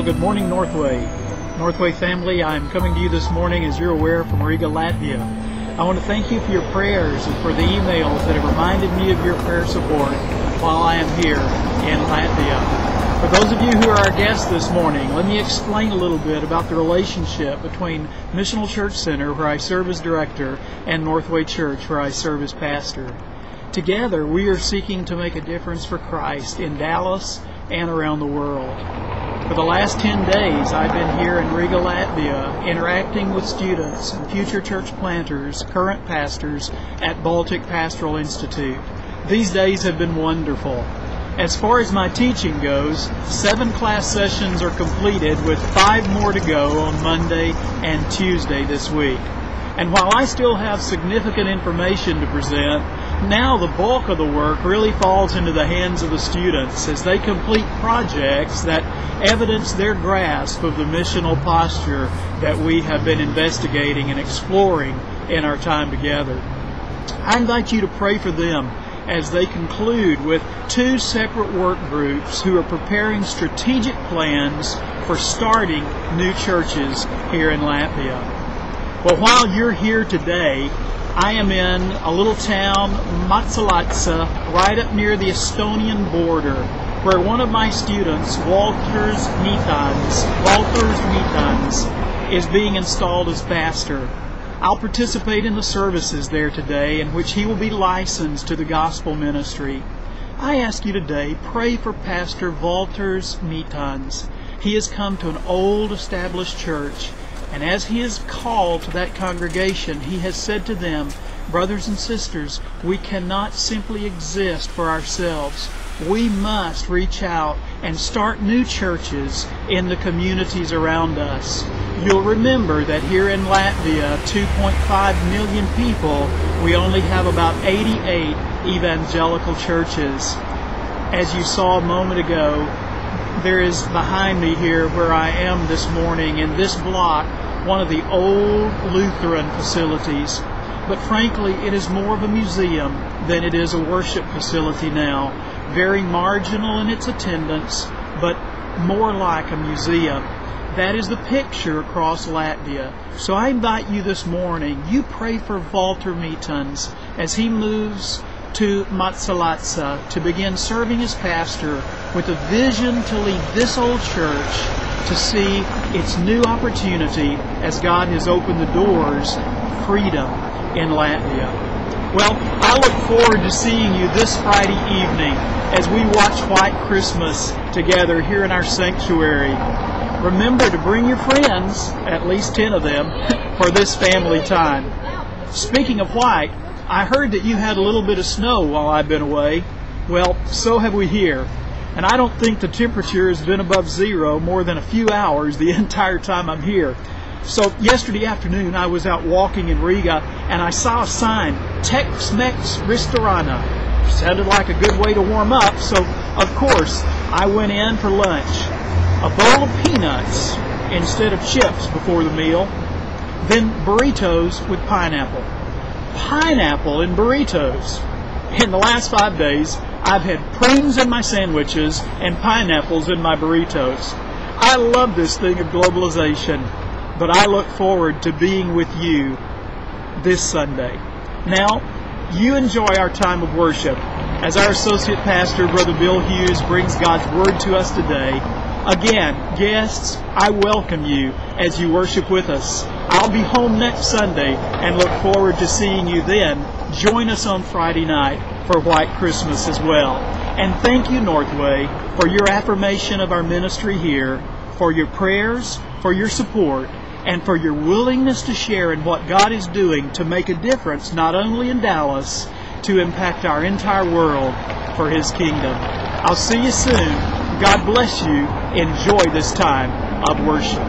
Well, good morning, Northway. Northway family, I'm coming to you this morning, as you're aware, from Riga, Latvia. I want to thank you for your prayers and for the emails that have reminded me of your prayer support while I am here in Latvia. For those of you who are our guests this morning, let me explain a little bit about the relationship between Missional Church Center, where I serve as director, and Northway Church, where I serve as pastor. Together, we are seeking to make a difference for Christ in Dallas and around the world. For the last 10 days, I've been here in Riga, Latvia, interacting with students and future church planters, current pastors at Baltic Pastoral Institute. These days have been wonderful. As far as my teaching goes, 7 class sessions are completed with 5 more to go on Monday and Tuesday this week. And while I still have significant information to present, now the bulk of the work really falls into the hands of the students as they complete projects that evidence their grasp of the missional posture that we have been investigating and exploring in our time together. I invite you to pray for them as they conclude with 2 separate work groups who are preparing strategic plans for starting new churches here in Latvia. Well, while you're here today, I am in a little town, Matsalatsa, right up near the Estonian border, where one of my students, Walters Mitans, is being installed as pastor. I'll participate in the services there today in which he will be licensed to the gospel ministry. I ask you today, pray for Pastor Walters Mitans. He has come to an old established church, and as he is called to that congregation, he has said to them, brothers and sisters, we cannot simply exist for ourselves. We must reach out and start new churches in the communities around us. You'll remember that here in Latvia, 2.5 million people, we only have about 88 evangelical churches. As you saw a moment ago, there is behind me here where I am this morning in this block one of the old Lutheran facilities. But frankly, it is more of a museum than it is a worship facility now. Very marginal in its attendance, but more like a museum. That is the picture across Latvia. So I invite you this morning, you pray for Walter Mitans as he moves to Matsalatsa to begin serving as pastor with a vision to lead this old church to see its new opportunity as God has opened the doors of freedom in Latvia. Well, I look forward to seeing you this Friday evening as we watch White Christmas together here in our sanctuary. Remember to bring your friends, at least 10 of them, for this family time. Speaking of white, I heard that you had a little bit of snow while I've been away. Well, so have we here. And I don't think the temperature has been above zero more than a few hours the entire time I'm here. So yesterday afternoon I was out walking in Riga and I saw a sign, Tex-Mex Restaurana. Sounded like a good way to warm up, so of course I went in for lunch. A bowl of peanuts instead of chips before the meal, then burritos with pineapple. Pineapple in burritos. In the last 5 days, I've had prunes in my sandwiches and pineapples in my burritos. I love this thing of globalization, but I look forward to being with you this Sunday. Now, you enjoy our time of worship as our associate pastor, Brother Bill Hughes, brings God's Word to us today. Again, guests, I welcome you as you worship with us. I'll be home next Sunday and look forward to seeing you then. Join us on Friday night for White Christmas as well. And thank you, Northway, for your affirmation of our ministry here, for your prayers, for your support, and for your willingness to share in what God is doing to make a difference not only in Dallas, to impact our entire world for His kingdom. I'll see you soon. God bless you. Enjoy this time of worship.